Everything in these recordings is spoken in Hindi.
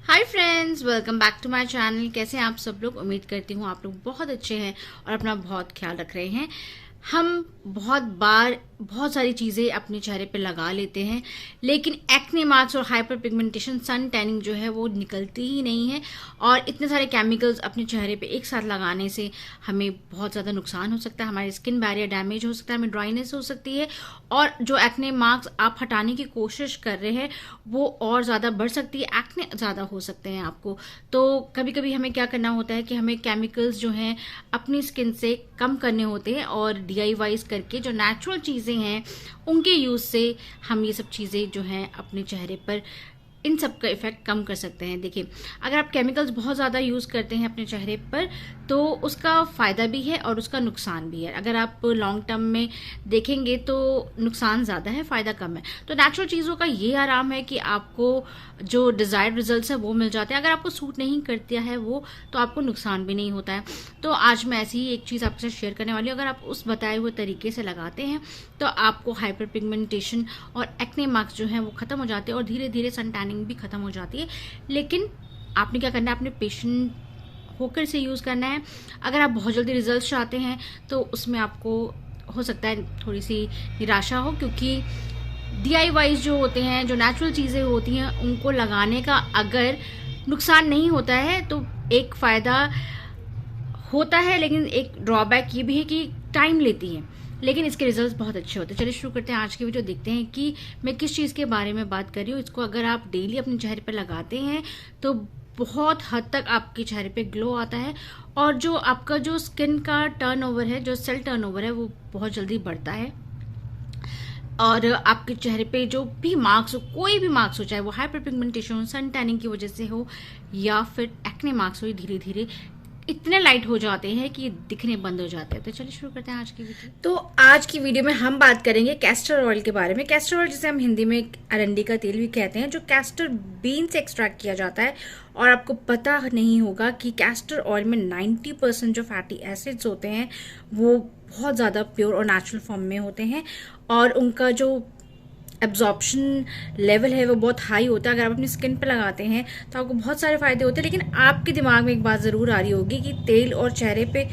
Hi friends, welcome back to my channel. कैसे हैं आप सब लोग? उम्मीद करती हूँ आप लोग बहुत अच्छे हैं और अपना बहुत ख्याल रख रहे हैं। हम बहुत बार बहुत सारी चीज़ें अपने चेहरे पे लगा लेते हैं, लेकिन एक्ने मार्क्स और हाइपर पिगमेंटेशन, सन टैनिंग जो है वो निकलती ही नहीं है। और इतने सारे केमिकल्स अपने चेहरे पे एक साथ लगाने से हमें बहुत ज़्यादा नुकसान हो सकता है, हमारी स्किन बैरियर डैमेज हो सकता है, हमें ड्राइनेस हो सकती है और जो एक्ने मार्क्स आप हटाने की कोशिश कर रहे हैं वो और ज़्यादा बढ़ सकती है, एक्ने ज़्यादा हो सकते हैं आपको। तो कभी कभी हमें क्या करना होता है कि हमें केमिकल्स जो हैं अपनी स्किन से कम करने होते हैं और DIYs करके जो नेचुरल चीज़ें हैं उनके यूज़ से हम ये सब चीज़ें जो हैं अपने चेहरे पर इन सब का इफेक्ट कम कर सकते हैं। देखिए, अगर आप केमिकल्स बहुत ज़्यादा यूज़ करते हैं अपने चेहरे पर तो उसका फ़ायदा भी है और उसका नुकसान भी है। अगर आप लॉन्ग टर्म में देखेंगे तो नुकसान ज़्यादा है, फ़ायदा कम है। तो नेचुरल चीज़ों का ये आराम है कि आपको जो डिज़ायर्ड रिजल्ट्स है वो मिल जाते हैं। अगर आपको सूट नहीं करता है वो, तो आपको नुकसान भी नहीं होता है। तो आज मैं ऐसी ही एक चीज़ आपके साथ शेयर करने वाली हूँ। अगर आप उस बताए हुए तरीके से लगाते हैं तो आपको हाइपर पिगमेंटेशन और एक्ने मार्क्स जो हैं वो ख़त्म हो जाते हैं और धीरे धीरे सन टैनिंग भी ख़त्म हो जाती है। लेकिन आपने क्या करना है, अपने पेशेंट होकर से यूज़ करना है। अगर आप बहुत जल्दी रिजल्ट चाहते हैं तो उसमें आपको हो सकता है थोड़ी सी निराशा हो, क्योंकि DIYs जो होते हैं, जो नेचुरल चीज़ें होती हैं, उनको लगाने का अगर नुकसान नहीं होता है तो एक फ़ायदा होता है, लेकिन एक ड्रॉबैक ये भी है कि टाइम लेती है, लेकिन इसके रिजल्ट्स बहुत अच्छे होते हैं। चलिए शुरू करते हैं आज की वीडियो। देखते हैं कि मैं किस चीज़ के बारे में बात कर रही हूँ। इसको अगर आप डेली अपने चेहरे पर लगाते हैं तो बहुत हद तक आपके चेहरे पे ग्लो आता है और जो आपका जो स्किन का टर्नओवर है, जो सेल टर्नओवर है, वो बहुत जल्दी बढ़ता है। और आपके चेहरे पे जो भी मार्क्स हो, कोई भी मार्क्स हो, चाहे वो हाइपर पिगमेंटेशन हो, सन टैनिंग की वजह से हो या फिर एक्ने मार्क्स हो, धीरे धीरे इतने लाइट हो जाते हैं कि दिखने बंद हो जाते हैं। तो चलिए शुरू करते हैं आज की वीडियो। तो आज की वीडियो में हम बात करेंगे कैस्टर ऑयल के बारे में। कैस्टर ऑयल जिसे हम हिंदी में अरंडी का तेल भी कहते हैं, जो कैस्टर बीन से एक्सट्रैक्ट किया जाता है। और आपको पता नहीं होगा कि कैस्टर ऑयल में 90% जो फैटी एसिड्स होते हैं वो बहुत ज़्यादा प्योर और नेचुरल फॉर्म में होते हैं और उनका जो एब्जॉर्प्शन लेवल है वो बहुत हाई होता है। अगर आप अपनी स्किन पे लगाते हैं तो आपको बहुत सारे फायदे होते हैं, लेकिन आपके दिमाग में एक बात ज़रूर आ रही होगी कि तेल और चेहरे पे,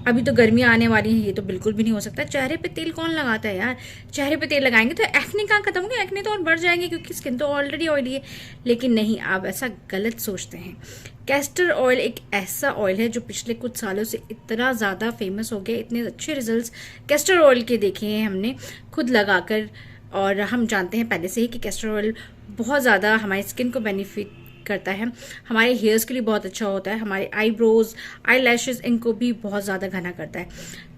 अभी तो गर्मियाँ आने वाली हैं, ये तो बिल्कुल भी नहीं हो सकता। चेहरे पे तेल कौन लगाता है यार? चेहरे पे तेल लगाएंगे तो एक्ने कहाँ खत्म होगा? एक्ने तो और बढ़ जाएंगे क्योंकि स्किन तो ऑलरेडी ऑयली है। लेकिन नहीं, आप ऐसा गलत सोचते हैं। कैस्टर ऑयल एक ऐसा ऑयल है जो पिछले कुछ सालों से इतना ज़्यादा फेमस हो गया, इतने अच्छे रिजल्ट्स कैस्टर ऑयल के देखे हैं हमने खुद लगाकर। और हम जानते हैं पहले से ही कि कैस्टर ऑयल बहुत ज़्यादा हमारी स्किन को बेनिफिट करता है, हमारे हेयर्स के लिए बहुत अच्छा होता है, हमारे आईब्रोज, आई लैशेज, इनको भी बहुत ज़्यादा घना करता है।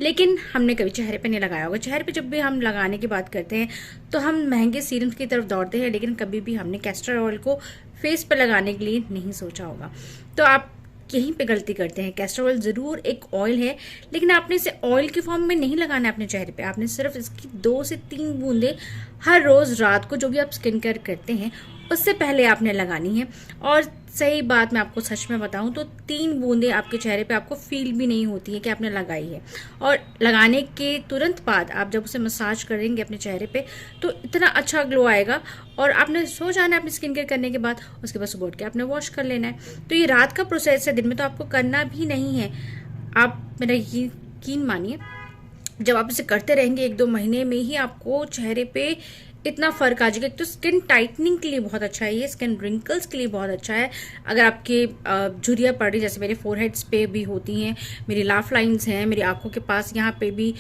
लेकिन हमने कभी चेहरे पे नहीं लगाया होगा। चेहरे पे जब भी हम लगाने की बात करते हैं तो हम महंगे सीरम्स की तरफ दौड़ते हैं, लेकिन कभी भी हमने कैस्टर ऑयल को फेस पर लगाने के लिए नहीं सोचा होगा। तो आप यहीं पे गलती करते हैं। कैस्टर ऑयल ज़रूर एक ऑयल है, लेकिन आपने इसे ऑयल के फॉर्म में नहीं लगाना है अपने चेहरे पे। आपने सिर्फ इसकी 2 से 3 बूंदें हर रोज़ रात को, जो भी आप स्किन केयर करते हैं उससे पहले आपने लगानी है। और सही बात मैं आपको सच में बताऊं तो 3 बूंदें आपके चेहरे पे आपको फील भी नहीं होती है कि आपने लगाई है। और लगाने के तुरंत बाद आप जब उसे मसाज करेंगे अपने चेहरे पे तो इतना अच्छा ग्लो आएगा। और आपने सो जाना है अपनी स्किन केयर करने के बाद, उसके बाद सुबह उठ के आपने वॉश कर लेना है। तो ये रात का प्रोसेस है, दिन में तो आपको करना भी नहीं है। आप मेरा यकीन मानिए, जब आप इसे करते रहेंगे 1-2 महीने में ही आपको चेहरे पे इतना फर्क आ जाएगा। एक तो स्किन टाइटनिंग के लिए बहुत अच्छा है ये, स्किन रिंकल्स के लिए बहुत अच्छा है। अगर आपके झुर्रियाँ पड़ रही, जैसे मेरे फोरहेड्स पे भी होती हैं, मेरी लाफ लाइंस हैं, मेरी आंखों के पास यहाँ पे भी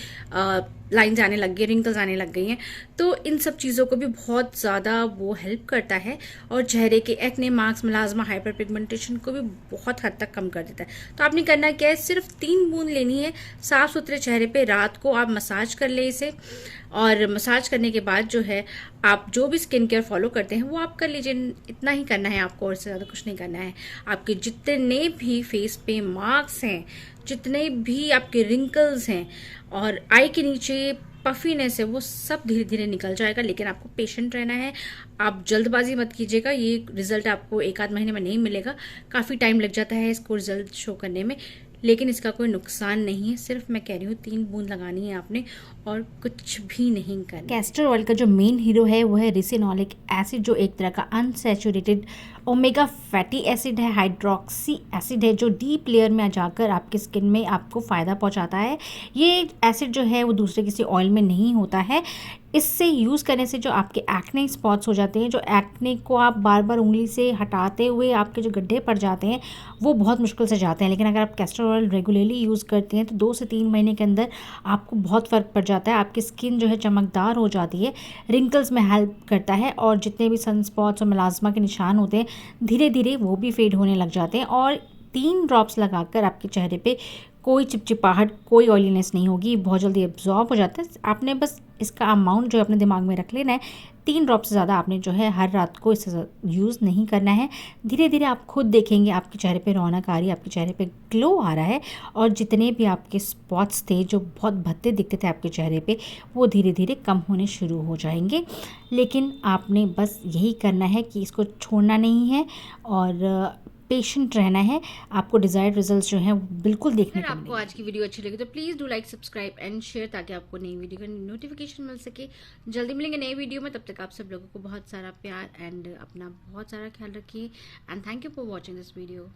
लाइंस आने लग गई, रिंकल्स आने लग गई हैं, तो इन सब चीज़ों को भी बहुत ज़्यादा वो हेल्प करता है और चेहरे के acne marks, melasma, hyper pigmentation को भी बहुत हद तक कम कर देता है। तो आपने करना क्या है, सिर्फ 3 बूंद लेनी है साफ सुथरे चेहरे पे। रात को आप मसाज कर ले इसे, और मसाज करने के बाद जो है आप जो भी स्किन केयर फॉलो करते हैं वो आप कर लीजिए। इतना ही करना है आपको, और इससे ज़्यादा कुछ नहीं करना है। आपके जितने भी फेस पे मार्क्स हैं, जितने भी आपके रिंकल्स हैं और आई के नीचे पफीनेस है, वो सब धीरे धीरे निकल जाएगा। लेकिन आपको पेशेंट रहना है, आप जल्दबाजी मत कीजिएगा। ये रिजल्ट आपको 1-8 महीने में नहीं मिलेगा, काफ़ी टाइम लग जाता है इसको रिजल्ट शो करने में। लेकिन इसका कोई नुकसान नहीं है। सिर्फ मैं कह रही हूँ 3 बूंद लगानी है आपने और कुछ भी नहीं करना। कैस्टर ऑयल का जो मेन हीरो है वो है रिसिनोलिक एसिड, जो एक तरह का अनसैचुरेटेड ओमेगा फैटी एसिड है, हाइड्रोक्सी एसिड है, जो डीप लेयर में जाकर आपकी स्किन में आपको फ़ायदा पहुंचाता है। ये एसिड जो है वो दूसरे किसी ऑयल में नहीं होता है। इससे यूज़ करने से जो आपके एक्ने स्पॉट्स हो जाते हैं, जो एक्ने को आप बार बार उंगली से हटाते हुए आपके जो गड्ढे पड़ जाते हैं वो बहुत मुश्किल से जाते हैं। लेकिन अगर आप कैस्टर ऑयल रेगुलरली यूज़ करते हैं तो 2 से 3 महीने के अंदर आपको बहुत फ़र्क पड़ जाता है। आपकी स्किन जो है चमकदार हो जाती है, रिंकल्स में हेल्प करता है, और जितने भी सन स्पॉट्स और मेलास्मा के निशान होते हैं धीरे धीरे वो भी फेड होने लग जाते हैं। और 3 ड्रॉप्स लगाकर आपके चेहरे पे कोई चिपचिपाहट, कोई ऑयलीनेस नहीं होगी, बहुत जल्दी एब्जॉर्ब हो जाता है। आपने बस इसका अमाउंट जो है अपने दिमाग में रख लेना है। 3 ड्रॉप से ज़्यादा आपने जो है हर रात को इसे यूज़ नहीं करना है। धीरे धीरे आप खुद देखेंगे आपके चेहरे पे रौनक आ रही है, आपके चेहरे पे ग्लो आ रहा है, और जितने भी आपके स्पॉट्स थे जो बहुत भद्दे दिखते थे आपके चेहरे पे वो धीरे धीरे कम होने शुरू हो जाएंगे। लेकिन आपने बस यही करना है कि इसको छोड़ना नहीं है और पेशेंट रहना है। आपको डिजायर्ड रिजल्ट्स जो हैं बिल्कुल देखने को मिलेंगे। आपको आज की वीडियो अच्छी लगी तो please do like, subscribe and share, ताकि आपको नई वीडियो का नोटिफिकेशन मिल सके। जल्दी मिलेंगे नई वीडियो में, तब तक आप सब लोगों को बहुत सारा प्यार एंड अपना बहुत सारा ख्याल रखिए। And thank you for watching this video.